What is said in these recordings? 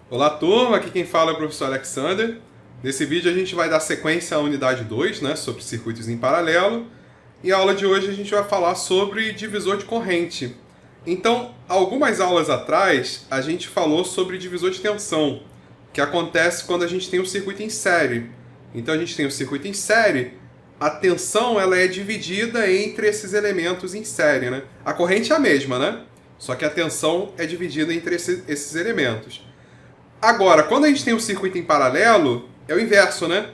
Olá, turma! Aqui quem fala é o professor Alexander. Nesse vídeo a gente vai dar sequência à unidade 2, né, sobre circuitos em paralelo. E a aula de hoje a gente vai falar sobre divisor de corrente. Então, algumas aulas atrás, a gente falou sobre divisor de tensão, que acontece quando a gente tem um circuito em série. Então, a gente tem um circuito em série, a tensão ela é dividida entre esses elementos em série, né? A corrente é a mesma, né? Só que a tensão é dividida entre esses elementos. Agora, quando a gente tem um circuito em paralelo, é o inverso, né?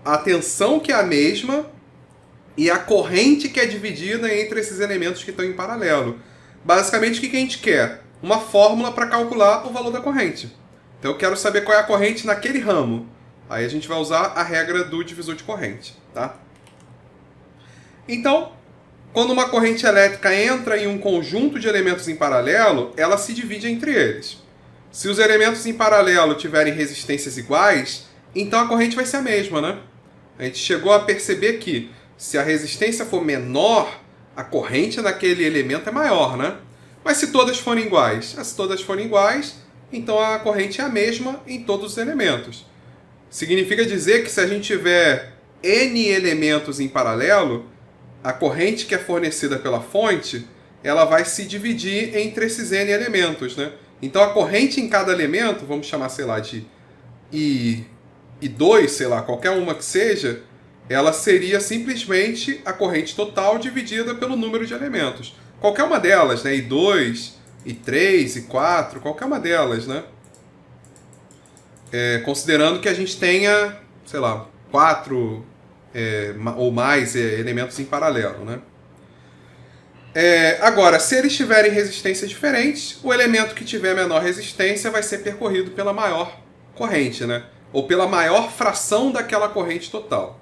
A tensão que é a mesma e a corrente que é dividida entre esses elementos que estão em paralelo. Basicamente, o que a gente quer? Uma fórmula para calcular o valor da corrente. Então, eu quero saber qual é a corrente naquele ramo. Aí a gente vai usar a regra do divisor de corrente, tá? Então, quando uma corrente elétrica entra em um conjunto de elementos em paralelo, ela se divide entre eles. Se os elementos em paralelo tiverem resistências iguais, então a corrente vai ser a mesma, né? A gente chegou a perceber que se a resistência for menor, a corrente naquele elemento é maior, né? Mas se todas forem iguais, se todas forem iguais, então a corrente é a mesma em todos os elementos. Significa dizer que se a gente tiver N elementos em paralelo, a corrente que é fornecida pela fonte, ela vai se dividir entre esses N elementos, né? Então a corrente em cada elemento, vamos chamar, sei lá, de I2, sei lá, qualquer uma que seja, ela seria simplesmente a corrente total dividida pelo número de elementos. Qualquer uma delas, né? I2, I3, I4, qualquer uma delas, né? Considerando que a gente tenha, sei lá, 4 ou mais elementos em paralelo, né? Agora, se eles tiverem resistências diferentes, o elemento que tiver menor resistência vai ser percorrido pela maior corrente, né? Ou pela maior fração daquela corrente total.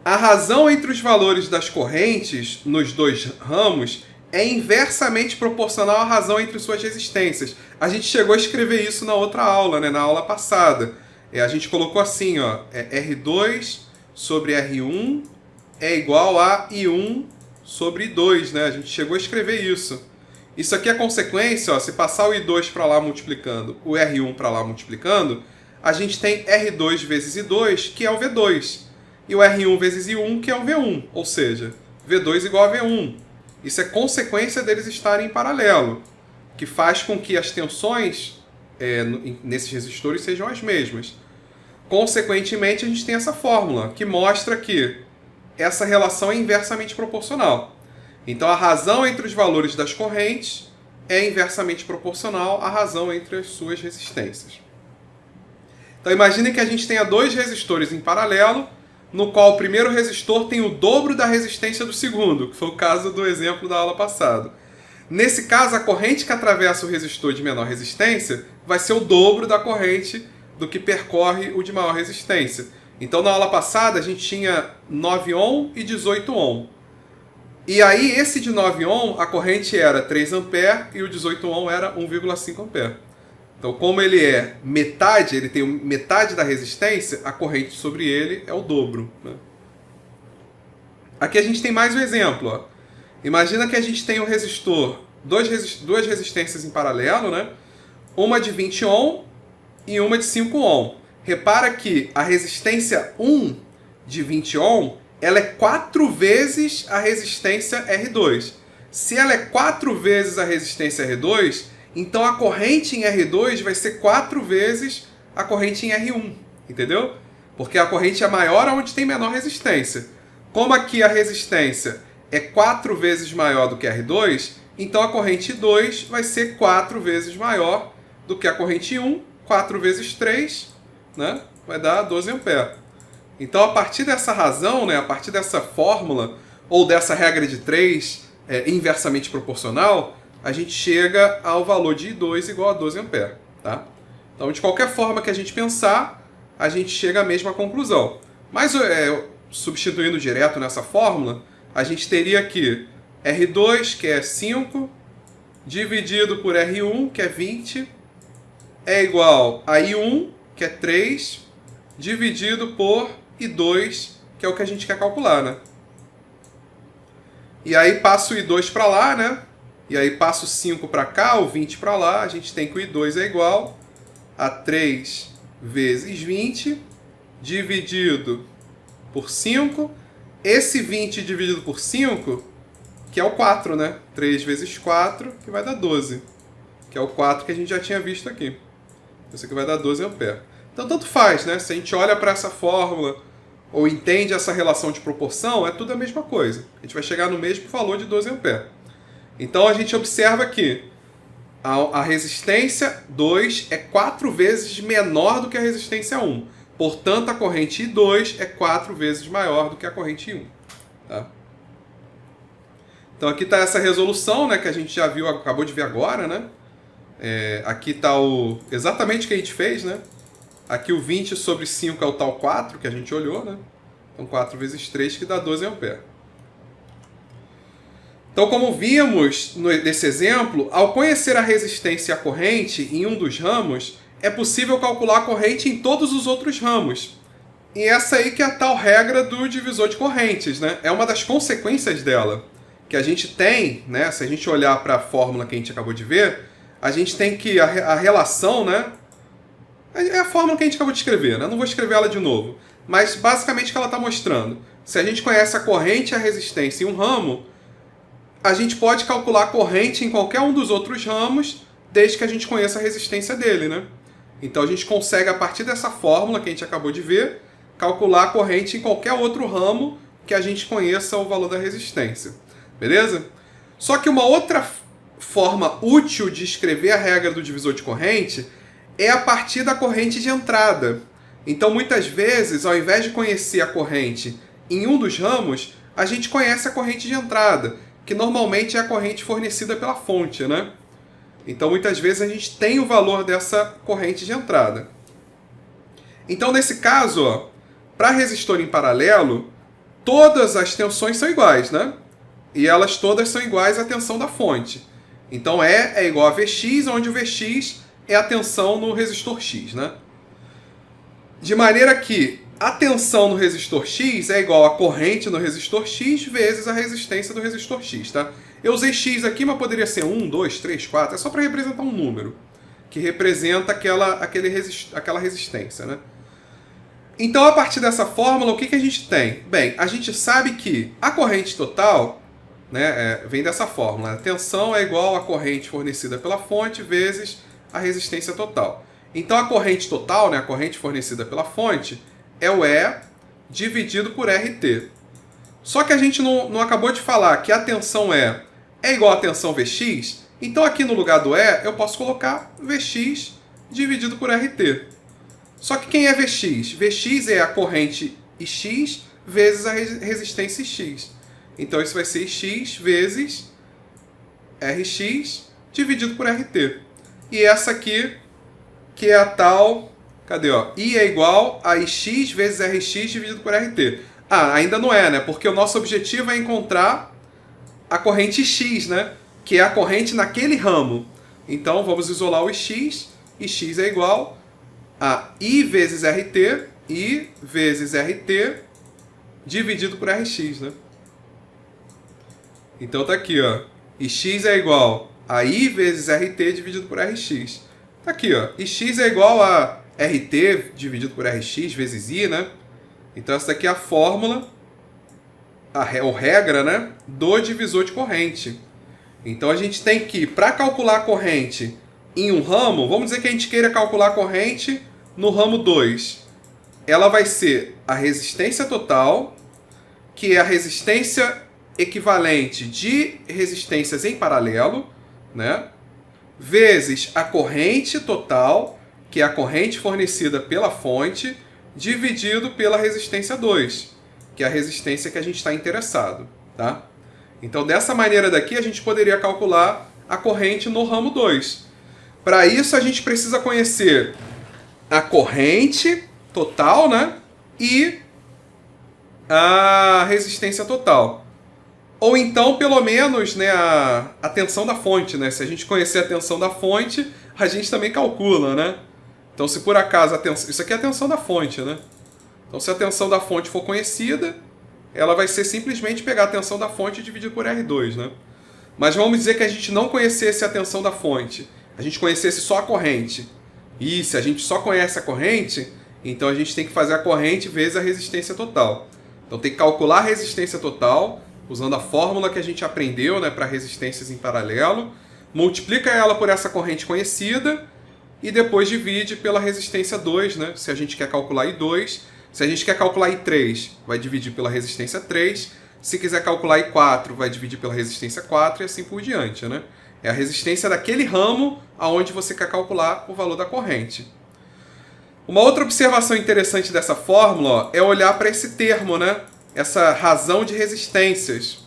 A razão entre os valores das correntes nos dois ramos é inversamente proporcional à razão entre suas resistências. A gente chegou a escrever isso na outra aula, né? Na aula passada. A gente colocou assim, ó, R2 sobre R1 é igual a I1 sobre I2, né? A gente chegou a escrever isso. Isso aqui é consequência, ó, se passar o I2 para lá multiplicando, o R1 para lá multiplicando, a gente tem R2 vezes I2, que é o V2. E o R1 vezes I1, que é o V1. Ou seja, V2 igual a V1. Isso é consequência deles estarem em paralelo, que faz com que as tensões nesses resistores sejam as mesmas. Consequentemente, a gente tem essa fórmula, que mostra que essa relação é inversamente proporcional. Então, a razão entre os valores das correntes é inversamente proporcional à razão entre as suas resistências. Então, imagine que a gente tenha dois resistores em paralelo, no qual o primeiro resistor tem o dobro da resistência do segundo, que foi o caso do exemplo da aula passada. Nesse caso, a corrente que atravessa o resistor de menor resistência vai ser o dobro da corrente do que percorre o de maior resistência. Então, na aula passada, a gente tinha 9 ohm e 18 ohm. E aí, esse de 9 ohm, a corrente era 3 ampere e o 18 ohm era 1,5 ampere. Então, como ele é metade, ele tem metade da resistência, a corrente sobre ele é o dobro, né? Aqui a gente tem mais um exemplo, ó. Imagina que a gente tem um resistor, duas resistências em paralelo, né? Uma de 20 ohm e uma de 5 ohm. Repara que a resistência 1 de 20 ohm, ela é 4 vezes a resistência R2. Se ela é 4 vezes a resistência R2, então a corrente em R2 vai ser 4 vezes a corrente em R1. Entendeu? Porque a corrente é maior onde tem menor resistência. Como aqui a resistência é 4 vezes maior do que R2, então a corrente 2 vai ser 4 vezes maior do que a corrente 1, 4 vezes 3, né? Vai dar 12 ampere. Então, a partir dessa razão, né, a partir dessa fórmula, ou dessa regra de 3 inversamente proporcional, a gente chega ao valor de I2 igual a 12 ampere. Tá? Então, de qualquer forma que a gente pensar, a gente chega à mesma conclusão. Mas, substituindo direto nessa fórmula, a gente teria aqui R2, que é 5, dividido por R1, que é 20, é igual a I1, que é 3, dividido por I2, que é o que a gente quer calcular, né? E aí passa o I2 para lá, né? E aí passa o 5 para cá, o 20 para lá, a gente tem que o I2 é igual a 3 vezes 20, dividido por 5. Esse 20 dividido por 5, que é o 4, né? 3 vezes 4, que vai dar 12. Que é o 4 que a gente já tinha visto aqui. Isso aqui vai dar 12 amperes. Então, tanto faz, né? Se a gente olha para essa fórmula ou entende essa relação de proporção, é tudo a mesma coisa. A gente vai chegar no mesmo valor de 12 amperes. Então, a gente observa que a resistência 2 é 4 vezes menor do que a resistência 1. Portanto, a corrente I2 é 4 vezes maior do que a corrente I1. Tá? Então, aqui está essa resolução, né, que a gente já viu, acabou de ver agora, né? Aqui está exatamente o que a gente fez, né? Aqui o 20 sobre 5 é o tal 4 que a gente olhou, né? Então 4 vezes 3 que dá 12 amperes. Então, como vimos nesse exemplo, ao conhecer a resistência e a corrente em um dos ramos, é possível calcular a corrente em todos os outros ramos. E essa aí que é a tal regra do divisor de correntes, né? É uma das consequências dela. Que a gente tem, né? Se a gente olhar para a fórmula que a gente acabou de ver, a gente tem que a relação, né? É a fórmula que a gente acabou de escrever, né? Não vou escrever ela de novo. Mas basicamente o que ela está mostrando. Se a gente conhece a corrente e a resistência em um ramo, a gente pode calcular a corrente em qualquer um dos outros ramos, desde que a gente conheça a resistência dele, né? Então a gente consegue, a partir dessa fórmula que a gente acabou de ver, calcular a corrente em qualquer outro ramo que a gente conheça o valor da resistência. Beleza? Só que uma outra forma útil de escrever a regra do divisor de corrente é a partir da corrente de entrada. Então, muitas vezes, ao invés de conhecer a corrente em um dos ramos, a gente conhece a corrente de entrada, que normalmente é a corrente fornecida pela fonte, né? Então, muitas vezes, a gente tem o valor dessa corrente de entrada. Então, nesse caso, para resistor em paralelo, todas as tensões são iguais, né? E elas todas são iguais à tensão da fonte. Então, E é igual a Vx, onde o Vx é a tensão no resistor X, né? De maneira que a tensão no resistor X é igual a corrente no resistor X vezes a resistência do resistor X, tá? Eu usei X aqui, mas poderia ser 1, 2, 3, 4. É só para representar um número que representa aquela resistência, né? Então, a partir dessa fórmula, o que a gente tem? Bem, a gente sabe que a corrente total, né, vem dessa fórmula. A tensão é igual à corrente fornecida pela fonte vezes a resistência total. Então, a corrente total, né, a corrente fornecida pela fonte, é o E dividido por RT. Só que a gente não acabou de falar que a tensão E é igual à tensão Vx. Então, aqui no lugar do E, eu posso colocar Vx dividido por RT. Só que quem é Vx? Vx é a corrente X vezes a resistência X. Então, isso vai ser X vezes Rx dividido por RT. E essa aqui, que é a tal... Cadê, ó? I é igual a Ix vezes Rx dividido por RT. Ah, ainda não é, né? Porque o nosso objetivo é encontrar a corrente X, né? Que é a corrente naquele ramo. Então, vamos isolar o X. E X é igual a I vezes RT. I vezes RT dividido por Rx, né? Então, tá aqui, ó. E X é igual a I vezes RT dividido por Rx. Tá aqui, ó. E X é igual a RT dividido por Rx vezes I, né? Então, essa daqui é a fórmula, ou regra, né, do divisor de corrente. Então, a gente tem que, para calcular a corrente em um ramo, vamos dizer que a gente queira calcular a corrente no ramo 2. Ela vai ser a resistência total, que é a resistência equivalente de resistências em paralelo, né, vezes a corrente total, que é a corrente fornecida pela fonte, dividido pela resistência 2, que é a resistência que a gente está interessado, tá? Então, dessa maneira daqui, a gente poderia calcular a corrente no ramo 2. Para isso, a gente precisa conhecer a corrente total, né? E a resistência total. Ou então, pelo menos, né, a tensão da fonte, né? Se a gente conhecer a tensão da fonte, a gente também calcula, né? Então, se por acaso a tensão... Isso aqui é a tensão da fonte, né? Então, se a tensão da fonte for conhecida, ela vai ser simplesmente pegar a tensão da fonte e dividir por R2, né? Mas vamos dizer que a gente não conhecesse a tensão da fonte. A gente conhecesse só a corrente. E se a gente só conhece a corrente, então a gente tem que fazer a corrente vezes a resistência total. Então tem que calcular a resistência total, usando a fórmula que a gente aprendeu, né, para resistências em paralelo, multiplica ela por essa corrente conhecida e depois divide pela resistência 2, né, se a gente quer calcular I2. Se a gente quer calcular I3, vai dividir pela resistência 3. Se quiser calcular I4, vai dividir pela resistência 4 e assim por diante, né? É a resistência daquele ramo aonde você quer calcular o valor da corrente. Uma outra observação interessante dessa fórmula, ó, é olhar para esse termo, né? Essa razão de resistências.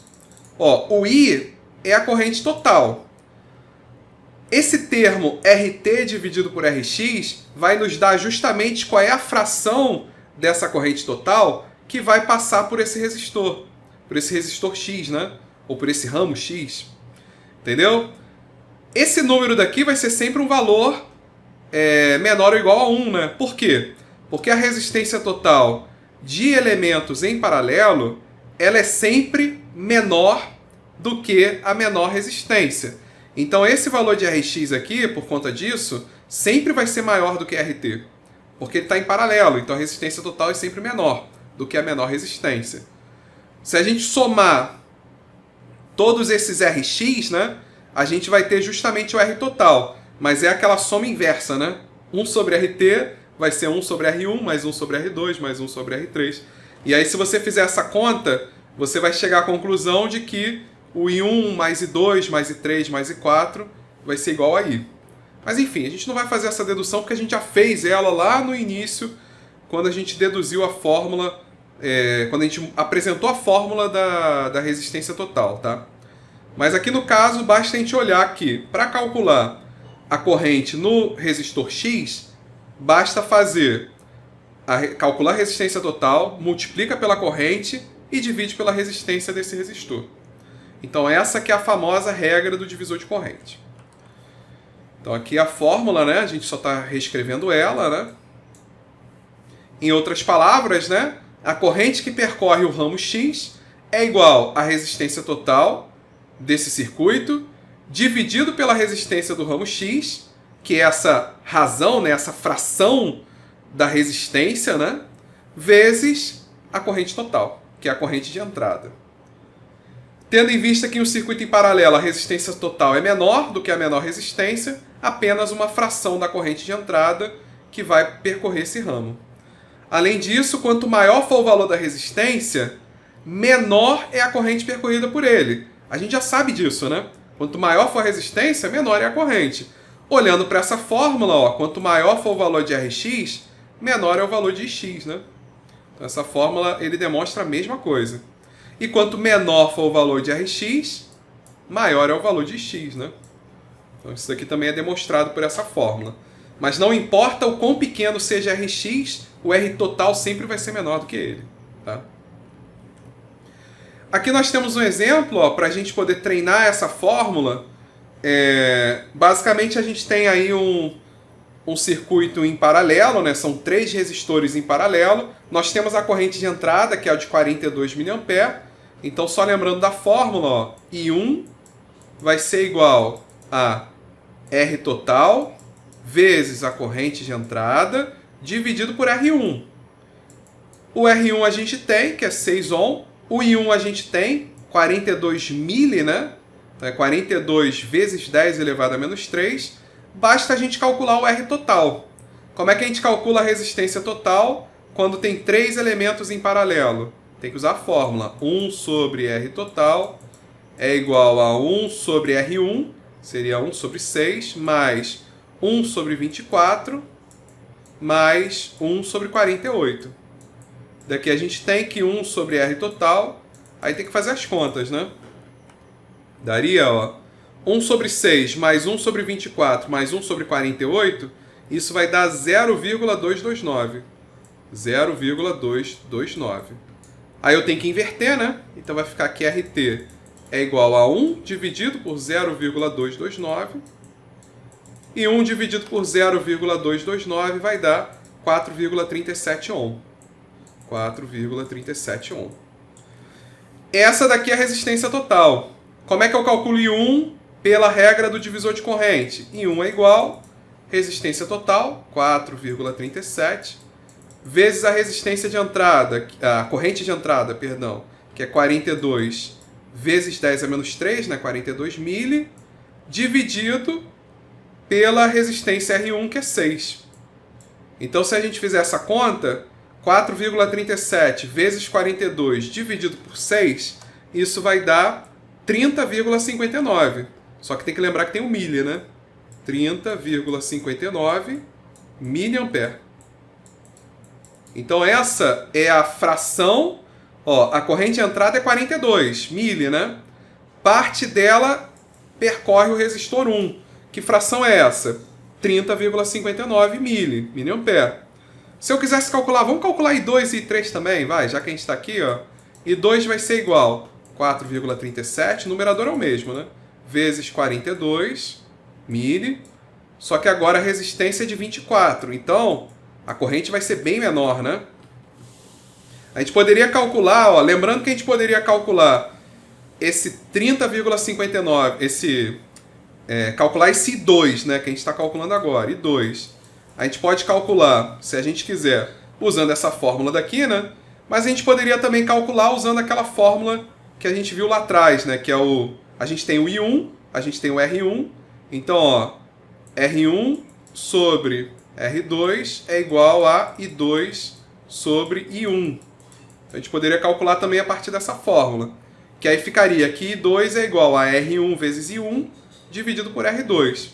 Ó, o I é a corrente total. Esse termo RT dividido por RX vai nos dar justamente qual é a fração dessa corrente total que vai passar por esse resistor X, né? Ou por esse ramo X. Entendeu? Esse número daqui vai ser sempre um valor menor ou igual a 1, né? Por quê? Porque a resistência total de elementos em paralelo, ela é sempre menor do que a menor resistência. Então esse valor de Rx aqui, por conta disso, sempre vai ser maior do que RT. Porque ele está em paralelo, então a resistência total é sempre menor do que a menor resistência. Se a gente somar todos esses Rx, né, a gente vai ter justamente o R total. Mas é aquela soma inversa, né? 1 sobre RT vai ser 1 sobre R1, mais 1 sobre R2, mais 1 sobre R3. E aí, se você fizer essa conta, você vai chegar à conclusão de que o I1 mais I2 mais I3 mais I4 vai ser igual a I. Mas enfim, a gente não vai fazer essa dedução porque a gente já fez ela lá no início, quando a gente deduziu a fórmula, quando a gente apresentou a fórmula da resistência total, tá? Mas aqui no caso, basta a gente olhar que para calcular a corrente no resistor X, basta calcular a resistência total, multiplica pela corrente e divide pela resistência desse resistor. Então essa que é a famosa regra do divisor de corrente. Então aqui a fórmula, né? A gente só está reescrevendo ela, né? Em outras palavras, né? A corrente que percorre o ramo X é igual à resistência total desse circuito, dividido pela resistência do ramo X, que é essa razão, né? Essa fração da resistência, né? Vezes a corrente total, que é a corrente de entrada. Tendo em vista que em um circuito em paralelo a resistência total é menor do que a menor resistência, apenas uma fração da corrente de entrada que vai percorrer esse ramo. Além disso, quanto maior for o valor da resistência, menor é a corrente percorrida por ele. A gente já sabe disso, né? Quanto maior for a resistência, menor é a corrente. Olhando para essa fórmula, ó, quanto maior for o valor de Rx, menor é o valor de X, né? Então essa fórmula ele demonstra a mesma coisa. E quanto menor for o valor de Rx, maior é o valor de X, né? Então isso aqui também é demonstrado por essa fórmula. Mas não importa o quão pequeno seja Rx, o R total sempre vai ser menor do que ele. Tá? Aqui nós temos um exemplo para a gente poder treinar essa fórmula. Basicamente a gente tem aí um circuito em paralelo, né? São 3 resistores em paralelo. Nós temos a corrente de entrada, que é o de 42 mA. Então, só lembrando da fórmula, ó, I1 vai ser igual a R total vezes a corrente de entrada dividido por R1. O R1 a gente tem, que é 6 ohm. O I1 a gente tem 42 mili, né? Então, é 42 vezes 10 elevado a menos 3. Basta a gente calcular o R total. Como é que a gente calcula a resistência total quando tem 3 elementos em paralelo? Tem que usar a fórmula. 1 sobre R total é igual a 1 sobre R1, seria 1 sobre 6, mais 1 sobre 24, mais 1 sobre 48. Daqui a gente tem que 1 sobre R total, aí tem que fazer as contas, né? Daria, ó, 1 sobre 6 mais 1 sobre 24 mais 1 sobre 48, isso vai dar 0,229. 0,229. Aí eu tenho que inverter, né? Então vai ficar que RT é igual a 1 dividido por 0,229. E 1 dividido por 0,229 vai dar 4,37 ohm. 4,37 ohm. Essa daqui é a resistência total. Como é que eu calculo I1 pela regra do divisor de corrente? I1 é igual resistência total, 4,37, vezes a resistência de entrada, a corrente de entrada, perdão, que é 42 vezes 10 a menos 3, né, 42 mili, dividido pela resistência R1, que é 6. Então, se a gente fizer essa conta, 4,37 vezes 42 dividido por 6, isso vai dar 30,59. Só que tem que lembrar que tem o milli, né? 30,59 miliampere. Então essa é a fração, ó, a corrente de entrada é 42 milli, né? Parte dela percorre o resistor 1. Que fração é essa? 30,59 miliampere. Se eu quisesse calcular, vamos calcular I2 e I3 também, vai, já que a gente está aqui, ó. I2 vai ser igual 4,37, o numerador é o mesmo, né? Vezes 42 mili, só que agora a resistência é de 24, então a corrente vai ser bem menor, né? A gente poderia calcular, ó, lembrando que a gente poderia calcular esse 30,59, calcular esse I2, né, que a gente está calculando agora, I2. A gente pode calcular, se a gente quiser, usando essa fórmula daqui, né? Mas a gente poderia também calcular usando aquela fórmula que a gente viu lá atrás, né? Que é a gente tem o I1, a gente tem o R1. Então, ó, R1 sobre R2 é igual a I2 sobre I1. A gente poderia calcular também a partir dessa fórmula. Que aí ficaria que I2 é igual a R1 vezes I1 dividido por R2.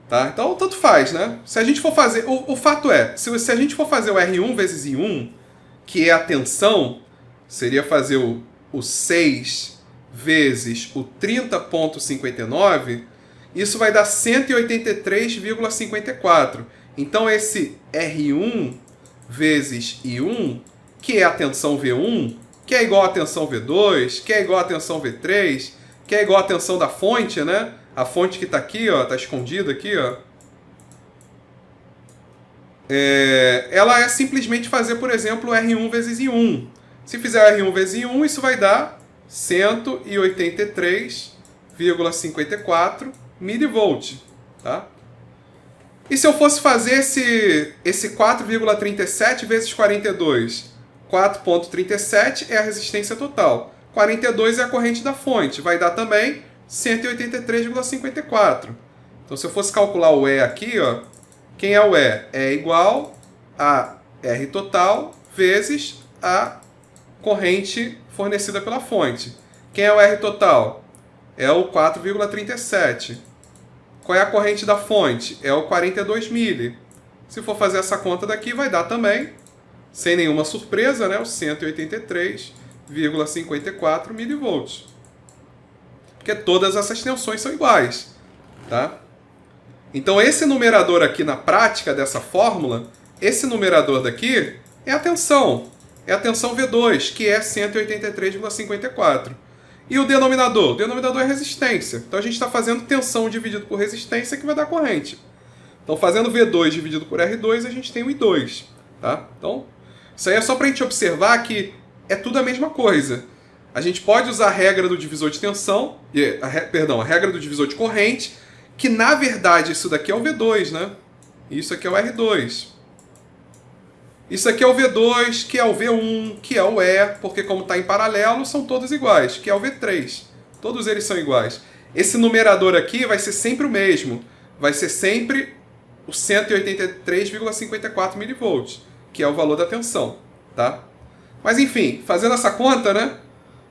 Tá? Então, tanto faz, né? Se a gente for fazer... O fato é, se a gente for fazer o R1 vezes I1, que é a tensão, seria fazer o 6 vezes o 30,59, isso vai dar 183,54. Então, esse R1 vezes I1, que é a tensão V1, que é igual à tensão V2, que é igual à tensão V3, que é igual à tensão da fonte, né? A fonte que está aqui, ó, está escondida aqui, ó. Ela é simplesmente fazer, por exemplo, R1 vezes I1. Se fizer R1 vezes I1, isso vai dar 183,54 milivolt. Tá? E se eu fosse fazer esse 4,37 vezes 42? 4,37 é a resistência total. 42 é a corrente da fonte. Vai dar também 183,54. Então, se eu fosse calcular o E aqui, ó, quem é o E? É igual a R total vezes a corrente fornecida pela fonte. Quem é o R total? É o 4,37. Qual é a corrente da fonte? É o 42 mili. Se for fazer essa conta daqui, vai dar também, sem nenhuma surpresa, né, os 183,54 milivolts. Porque todas essas tensões são iguais. Tá? Então, esse numerador aqui na prática dessa fórmula, esse numerador daqui é a tensão. É a tensão V2, que é 183,54. E o denominador? O denominador é resistência. Então, a gente está fazendo tensão dividido por resistência, que vai dar corrente. Então, fazendo V2 dividido por R2, a gente tem o I2. Tá? Então, isso aí é só para a gente observar que é tudo a mesma coisa. A gente pode usar a regra do divisor de tensão, a regra do divisor de corrente, que na verdade isso daqui é o V2, né? Isso aqui é o R2. Isso aqui é o V2, que é o V1, que é o E, porque como está em paralelo, são todos iguais, que é o V3. Todos eles são iguais. Esse numerador aqui vai ser sempre o mesmo. Vai ser sempre o 183,54 milivolts, que é o valor da tensão. Tá? Mas enfim, fazendo essa conta, né?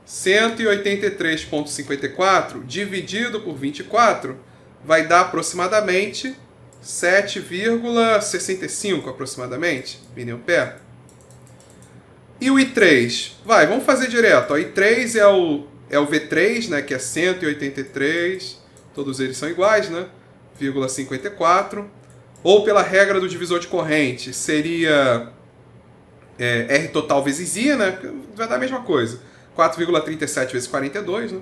183,54 dividido por 24 vai dar aproximadamente 7,65 aproximadamente miliampere. E o I3? Vamos fazer direto. O I3 é o V3, né, que é 183, todos eles são iguais, né? 0,54. Ou pela regra do divisor de corrente, seria R total vezes I, né? Vai dar a mesma coisa. 4,37 vezes 42, né?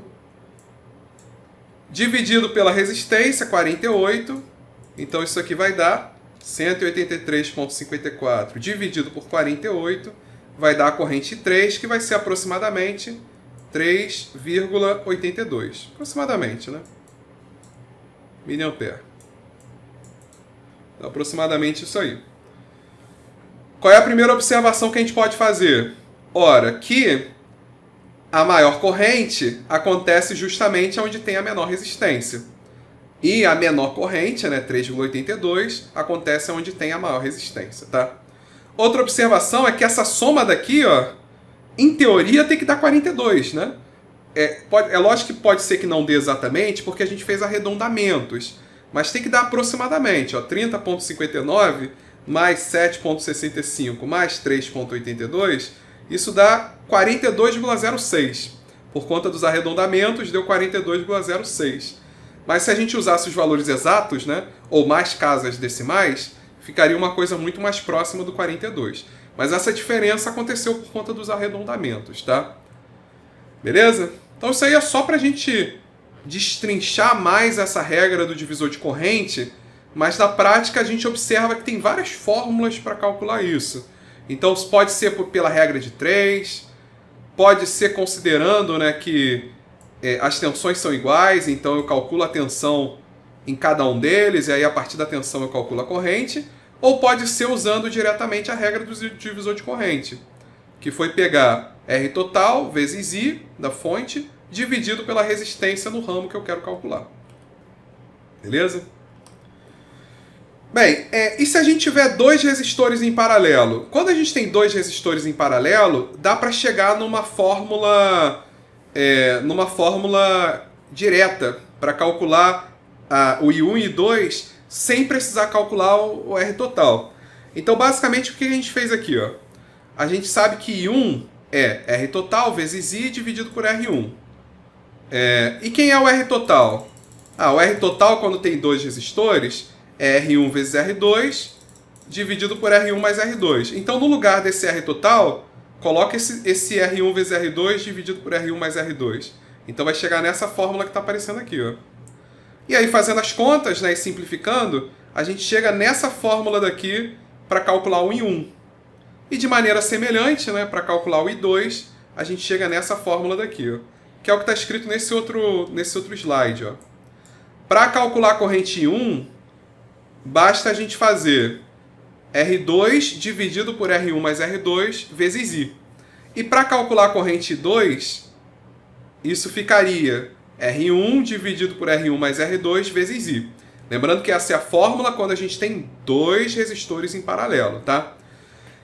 Dividido pela resistência, 48. Então, isso aqui vai dar 183,54 dividido por 48. Vai dar a corrente 3, que vai ser aproximadamente 3,82, aproximadamente, né? Miliampere. Então, aproximadamente isso aí. Qual é a primeira observação que a gente pode fazer? Ora, que a maior corrente acontece justamente onde tem a menor resistência. E a menor corrente, né, 3,82, acontece onde tem a maior resistência, tá? Outra observação é que essa soma daqui, ó, em teoria tem que dar 42, né? É lógico que pode ser que não dê exatamente, porque a gente fez arredondamentos. Mas tem que dar aproximadamente, ó, 30,59 mais 7,65 mais 3,82, isso dá 42,06. Por conta dos arredondamentos, deu 42,06. Mas se a gente usasse os valores exatos, né, ou mais casas decimais, ficaria uma coisa muito mais próxima do 42. Mas essa diferença aconteceu por conta dos arredondamentos, tá? Beleza? Então isso aí é só para a gente destrinchar mais essa regra do divisor de corrente, mas na prática a gente observa que tem várias fórmulas para calcular isso. Então pode ser pela regra de 3, pode ser considerando, né, que as tensões são iguais, então eu calculo a tensão em cada um deles, e aí a partir da tensão eu calculo a corrente, ou pode ser usando diretamente a regra do divisor de corrente, que foi pegar R total vezes I da fonte, dividido pela resistência no ramo que eu quero calcular. Beleza? Bem, e se a gente tiver dois resistores em paralelo? Quando a gente tem dois resistores em paralelo, dá para chegar numa fórmula direta para calcular o I1 e I2 sem precisar calcular o R total. Então, basicamente, o que a gente fez aqui? Ó? A gente sabe que I1 é R total vezes I dividido por R1. E quem é o R total? O R total, quando tem dois resistores, é R1 vezes R2 dividido por R1 mais R2. Então, no lugar desse R total, coloca esse R1 vezes R2 dividido por R1 mais R2. Então, vai chegar nessa fórmula que está aparecendo aqui. Ó. E aí, fazendo as contas, né, e simplificando, a gente chega nessa fórmula daqui para calcular o I1. E de maneira semelhante, né, para calcular o I2, a gente chega nessa fórmula daqui, ó, que é o que está escrito nesse outro slide. Para calcular a corrente I1, basta a gente fazer R2 dividido por R1 mais R2 vezes I. E para calcular a corrente I2, isso ficaria R1 dividido por R1 mais R2 vezes I. Lembrando que essa é a fórmula quando a gente tem dois resistores em paralelo, tá?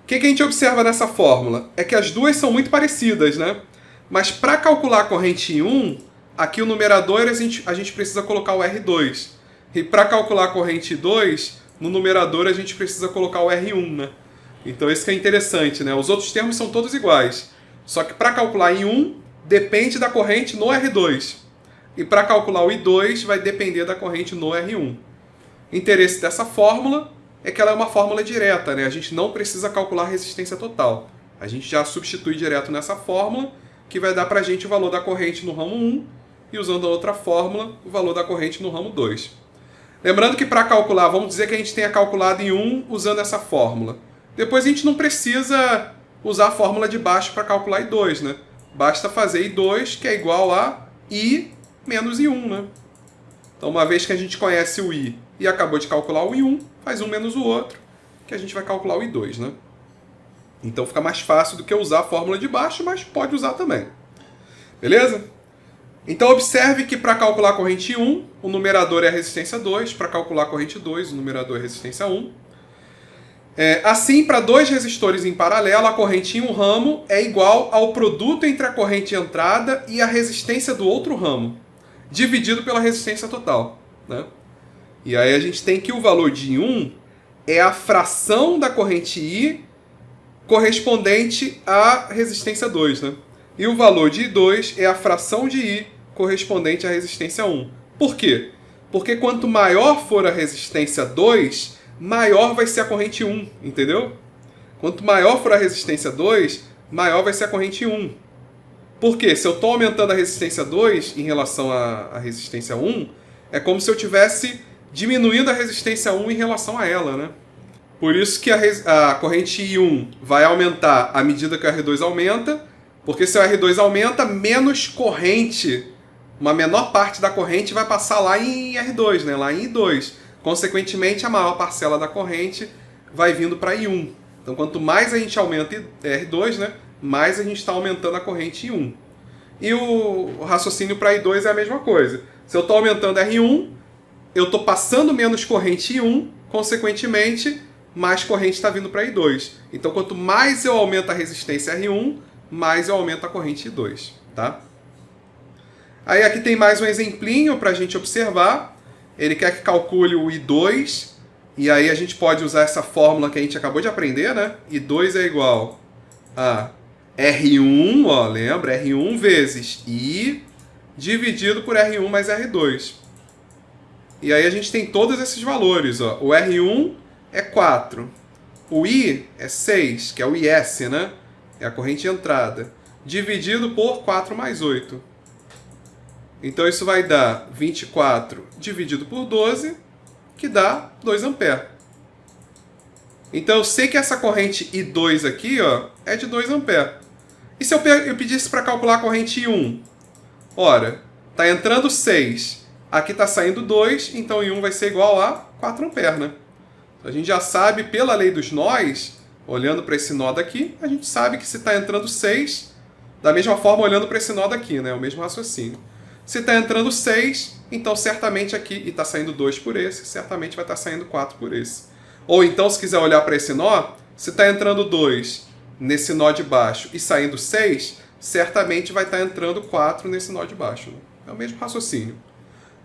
O que a gente observa nessa fórmula? É que as duas são muito parecidas, né? Mas para calcular a corrente I1, aqui o numerador a gente precisa colocar o R2. E para calcular a corrente I2, no numerador a gente precisa colocar o R1, né? Então isso que é interessante, né? Os outros termos são todos iguais. Só que para calcular I1, depende da corrente no R2. E para calcular o I2, vai depender da corrente no R1. O interesse dessa fórmula é que ela é uma fórmula direta, né? A gente não precisa calcular a resistência total. A gente já substitui direto nessa fórmula, que vai dar para a gente o valor da corrente no ramo 1 e, usando a outra fórmula, o valor da corrente no ramo 2. Lembrando que para calcular, vamos dizer que a gente tenha calculado em 1 usando essa fórmula. Depois a gente não precisa usar a fórmula de baixo para calcular I2, né? Basta fazer I2, que é igual a I menos I1, né? Então, uma vez que a gente conhece o I e acabou de calcular o I1, faz um menos o outro, que a gente vai calcular o I2, né? Então fica mais fácil do que usar a fórmula de baixo, mas pode usar também. Beleza? Então observe que para calcular a corrente 1, o numerador é a resistência 2, para calcular a corrente 2, o numerador é a resistência 1. Assim, para dois resistores em paralelo, a corrente em um ramo é igual ao produto entre a corrente de entrada e a resistência do outro ramo, dividido pela resistência total, né? E aí a gente tem que o valor de I1 é a fração da corrente I correspondente à resistência 2, né? E o valor de I2 é a fração de I correspondente à resistência 1. Por quê? Porque quanto maior for a resistência 2, maior vai ser a corrente 1, entendeu? Quanto maior for a resistência 2, maior vai ser a corrente 1. Por quê? Se eu estou aumentando a resistência 2 em relação à resistência 1, é como se eu estivesse diminuindo a resistência 1 em relação a ela, né? Por isso que a corrente I1 vai aumentar à medida que a R2 aumenta, Porque se o R2 aumenta, menos corrente, uma menor parte da corrente vai passar lá em R2, né? Lá em I2. Consequentemente, a maior parcela da corrente vai vindo para I1. Então, quanto mais a gente aumenta R2, né? Mais a gente está aumentando a corrente em I1. E o raciocínio para I2 é a mesma coisa. Se eu estou aumentando R1, eu estou passando menos corrente em I1, consequentemente, mais corrente está vindo para I2. Então, quanto mais eu aumento a resistência R1, mais eu aumento a corrente I2. Tá? Aí aqui tem mais um exemplinho para a gente observar. Ele quer que calcule o I2, e aí a gente pode usar essa fórmula que a gente acabou de aprender, né? I2 é igual a R1, ó, lembra? R1 vezes I dividido por R1 mais R2. E aí a gente tem todos esses valores, ó. O R1 é 4. O I é 6, que é o IS, né? É a corrente de entrada. Dividido por 4 mais 8. Então isso vai dar 24 dividido por 12, que dá 2 amperes. Então eu sei que essa corrente I2 aqui, ó, é de 2 amperes. E se eu pedisse para calcular a corrente I1? Ora, está entrando 6, aqui está saindo 2, então I1 vai ser igual a 4 amperes, né? A gente já sabe, pela lei dos nós, olhando para esse nó daqui, a gente sabe que se está entrando 6, da mesma forma olhando para esse nó daqui, né? O mesmo raciocínio. Se está entrando 6, então certamente aqui, e está saindo 2 por esse, certamente vai estar saindo 4 por esse. Ou então, se quiser olhar para esse nó, se está entrando 2 nesse nó de baixo e saindo 6, certamente vai estar entrando 4 nesse nó de baixo. Né? É o mesmo raciocínio.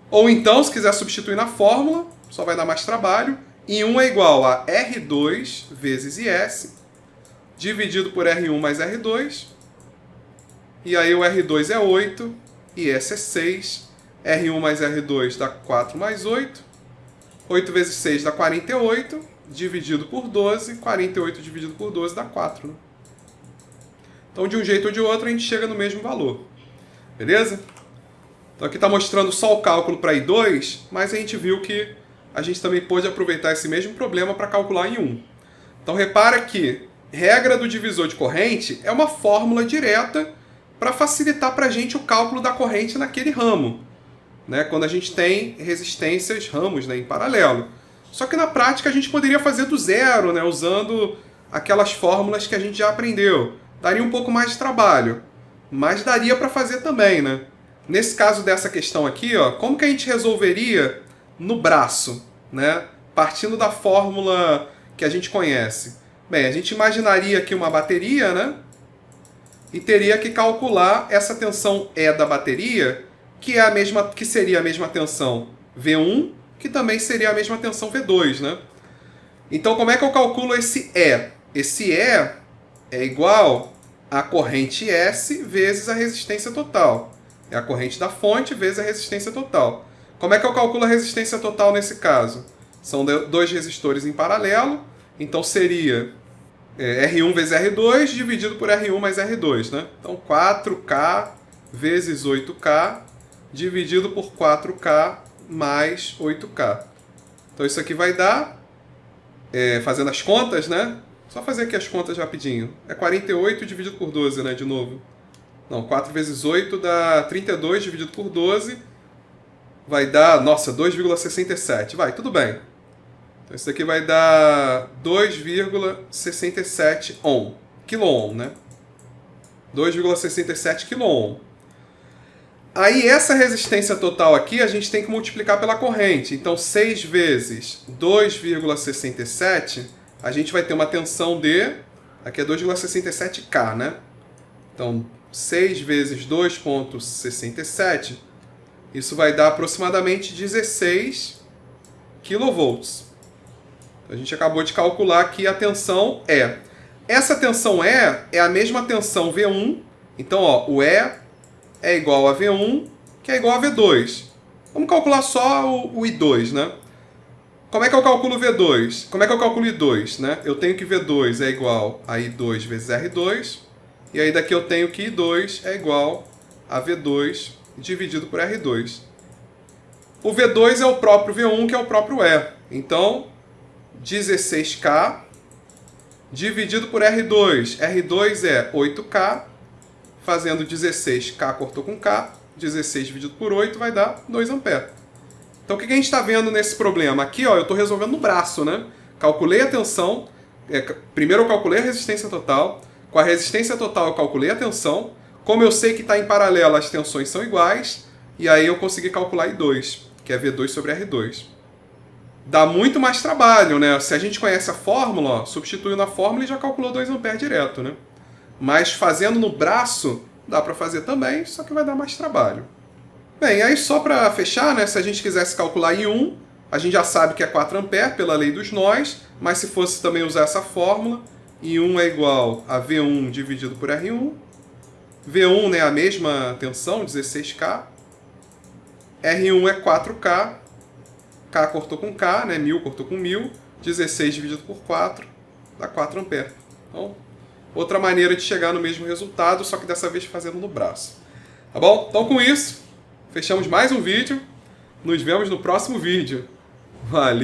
Ou então, se quiser substituir na fórmula, só vai dar mais trabalho. I1 é igual a R2 vezes IS, dividido por R1 mais R2. E aí o R2 é 8, IS é 6. R1 mais R2 dá 4 mais 8. 8 vezes 6 dá 48, dividido por 12. 48 dividido por 12 dá 4. Né? Então, de um jeito ou de outro, a gente chega no mesmo valor. Beleza? Então, aqui está mostrando só o cálculo para I2, mas a gente viu que a gente também pôde aproveitar esse mesmo problema para calcular em I1. Então, repara que regra do divisor de corrente é uma fórmula direta para facilitar para a gente o cálculo da corrente naquele ramo. Né? Quando a gente tem resistências, ramos, né, em paralelo. Só que na prática a gente poderia fazer do zero, né, usando aquelas fórmulas que a gente já aprendeu. Daria um pouco mais de trabalho, mas daria para fazer também. Né? Nesse caso dessa questão aqui, ó, como que a gente resolveria no braço, né? Partindo da fórmula que a gente conhece? Bem, a gente imaginaria aqui uma bateria, né? E teria que calcular essa tensão E da bateria, que é a mesma, que seria a mesma tensão V1, que também seria a mesma tensão V2, né? Então, como é que eu calculo esse E? Esse E é igual a corrente S vezes a resistência total. É a corrente da fonte vezes a resistência total. Como é que eu calculo a resistência total nesse caso? São dois resistores em paralelo, então seria R1 vezes R2 dividido por R1 mais R2, né? Então 4K vezes 8K dividido por 4K mais 8K. Então isso aqui vai dar, fazendo as contas, né? Só fazer aqui as contas rapidinho. É 48 dividido por 12, né? De novo. Não, 4 vezes 8 dá 32 dividido por 12. Vai dar, nossa, 2,67. Vai, tudo bem. Então isso aqui vai dar 2,67 ohm. Quilo-ohm, né? 2,67 quilo-ohm. Aí essa resistência total aqui a gente tem que multiplicar pela corrente. Então 6 vezes 2,67, a gente vai ter uma tensão de... Aqui é 2,67K, né? Então 6 vezes 2,67... Isso vai dar aproximadamente 16 kV. A gente acabou de calcular que a tensão E. Essa tensão E é a mesma tensão V1. Então, ó, o E é igual a V1, que é igual a V2. Vamos calcular só o I2, né? Como é que eu calculo V2? Como é que eu calculo I2, né? Eu tenho que V2 é igual a I2 vezes R2. E aí daqui eu tenho que I2 é igual a V2 dividido por R2. O V2 é o próprio V1, que é o próprio E. Então, 16K dividido por R2. R2 é 8K fazendo 16, K cortou com K, 16 dividido por 8 vai dar 2 amperes. Então o que a gente está vendo nesse problema? Aqui ó, eu estou resolvendo no braço, né? Calculei a tensão, primeiro eu calculei a resistência total, com a resistência total eu calculei a tensão, como eu sei que está em paralelo as tensões são iguais, e aí eu consegui calcular I2, que é V2 sobre R2. Dá muito mais trabalho, né? Se a gente conhece a fórmula, ó, substituiu na fórmula e já calculou 2 amperes direto, né? Mas fazendo no braço, dá para fazer também, só que vai dar mais trabalho. Bem, aí só para fechar, né? Se a gente quisesse calcular I1, a gente já sabe que é 4 amperes pela lei dos nós, mas se fosse também usar essa fórmula, I1 é igual a V1 dividido por R1. V1 né, a mesma tensão, 16K. R1 é 4K. K cortou com K, né? 1000 cortou com 1000. 16 dividido por 4 dá 4 amperes. Então, outra maneira de chegar no mesmo resultado, só que dessa vez fazendo no braço. Tá bom? Então com isso, fechamos mais um vídeo. Nos vemos no próximo vídeo. Valeu!